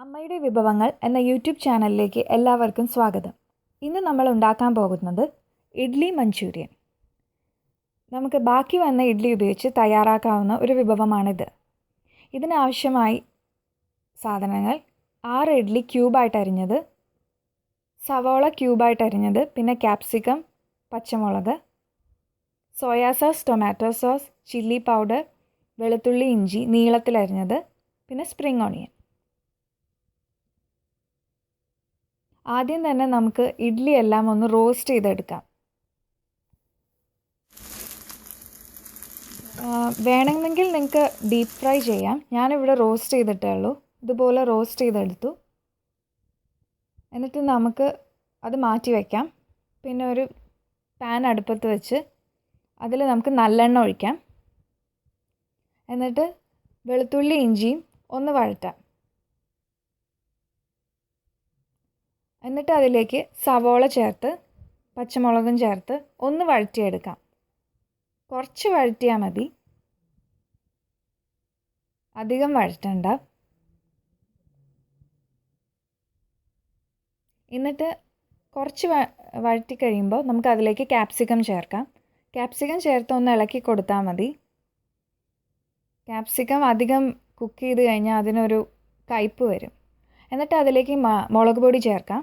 അമ്മയുടെ വിഭവങ്ങൾ എന്ന യൂട്യൂബ് ചാനലിലേക്ക് എല്ലാവർക്കും സ്വാഗതം. ഇന്ന് നമ്മൾ ഉണ്ടാക്കാൻ പോകുന്നത് ഇഡ്ഡലി മഞ്ചൂരിയൻ. നമുക്ക് ബാക്കി വന്ന ഇഡ്ഡലി ഉപയോഗിച്ച് തയ്യാറാക്കാവുന്ന ഒരു വിഭവമാണിത്. ഇതിനാവശ്യമായി സാധനങ്ങൾ: 6 ഇഡ്ഡലി ക്യൂബായിട്ട് അരിഞ്ഞത്, സവോള ക്യൂബായിട്ട് അരിഞ്ഞത്, പിന്നെ ക്യാപ്സിക്കം, പച്ചമുളക്, soya sauce, tomato sauce, chilli powder, വെളുത്തുള്ളി ഇഞ്ചി നീളത്തിലരിഞ്ഞത്, പിന്നെ സ്പ്രിംഗ് ഓണിയൻ. ആദ്യം തന്നെ നമുക്ക് ഇഡ്ഡലി എല്ലാം ഒന്ന് റോസ്റ്റ് ചെയ്തെടുക്കാം. വേണമെങ്കിൽ നിങ്ങൾക്ക് ഡീപ്പ് ഫ്രൈ ചെയ്യാം. ഞാനിവിടെ റോസ്റ്റ് ചെയ്തിട്ടേ ഉള്ളൂ. ഇതുപോലെ റോസ്റ്റ് ചെയ്തെടുത്തു. എന്നിട്ട് നമുക്ക് അത് മാറ്റി വയ്ക്കാം. പിന്നെ ഒരു പാൻ അടുപ്പത്ത് വെച്ച് അതിൽ നമുക്ക് നല്ലെണ്ണ ഒഴിക്കാം. എന്നിട്ട് വെളുത്തുള്ളി ഇഞ്ചിയും ഒന്ന് വഴറ്റാം. എന്നിട്ട് അതിലേക്ക് സവോള ചേർത്ത് പച്ചമുളകും ചേർത്ത് ഒന്ന് വഴറ്റിയെടുക്കാം. കുറച്ച് വഴറ്റിയാൽ മതി, അധികം വഴറ്റണ്ട. എന്നിട്ട് കുറച്ച് വഴറ്റി കഴിയുമ്പോൾ നമുക്ക് അതിലേക്ക് ക്യാപ്സിക്കം ചേർക്കാം. ക്യാപ്സിക്കം ചേർത്ത് ഒന്ന് ഇളക്കി കൊടുത്താൽ മതി. ക്യാപ്സിക്കം അധികം കുക്ക് ചെയ്ത് കഴിഞ്ഞാൽ അതിനൊരു കയ്പ്പ് വരും. എന്നിട്ട് അതിലേക്ക് മുളക് പൊടി ചേർക്കാം.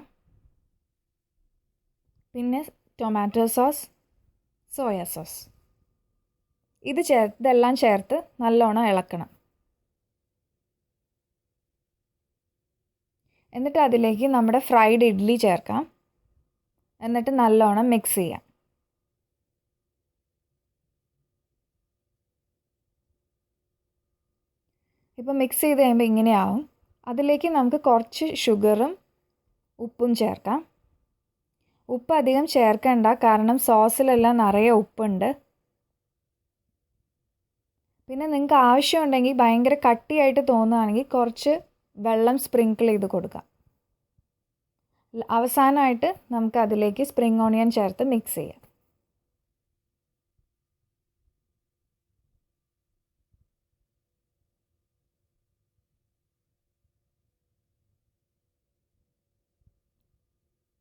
പിന്നെ ടൊമാറ്റോ സോസ്, സോയാ സോസ്, ഇതെല്ലാം ചേർത്ത് നല്ലോണം ഇളക്കണം. എന്നിട്ട് അതിലേക്ക് നമ്മുടെ ഫ്രൈഡ് ഇഡ്ഡലി ചേർക്കാം. എന്നിട്ട് നല്ലോണം മിക്സ് ചെയ്യാം. ഇപ്പോൾ മിക്സ് ചെയ്ത് കഴിയുമ്പോൾ ഇങ്ങനെയാവും. അതിലേക്ക് നമുക്ക് കുറച്ച് ഷുഗറും ഉപ്പും ചേർക്കാം. ഉപ്പ് അധികം ചേർക്കണ്ട, കാരണം സോസിലെല്ലാം നിറയെ ഉപ്പുണ്ട്. പിന്നെ നിങ്ങൾക്ക് ആവശ്യമുണ്ടെങ്കിൽ, ഭയങ്കര കട്ടിയായിട്ട് തോന്നുകയാണെങ്കിൽ കുറച്ച് വെള്ളം സ്പ്രിങ്കിൾ ചെയ്ത് കൊടുക്കാം. അവസാനമായിട്ട് നമുക്ക് അതിലേക്ക് സ്പ്രിംഗ് ഓണിയൻ ചേർത്ത് മിക്സ് ചെയ്യാം.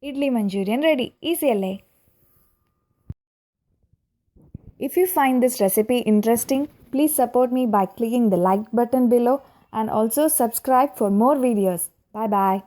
Idli manchurian ready. ഈസി അല്ലേ? If you find this recipe interesting, please support me by clicking the like button below and also subscribe for more videos. Bye bye.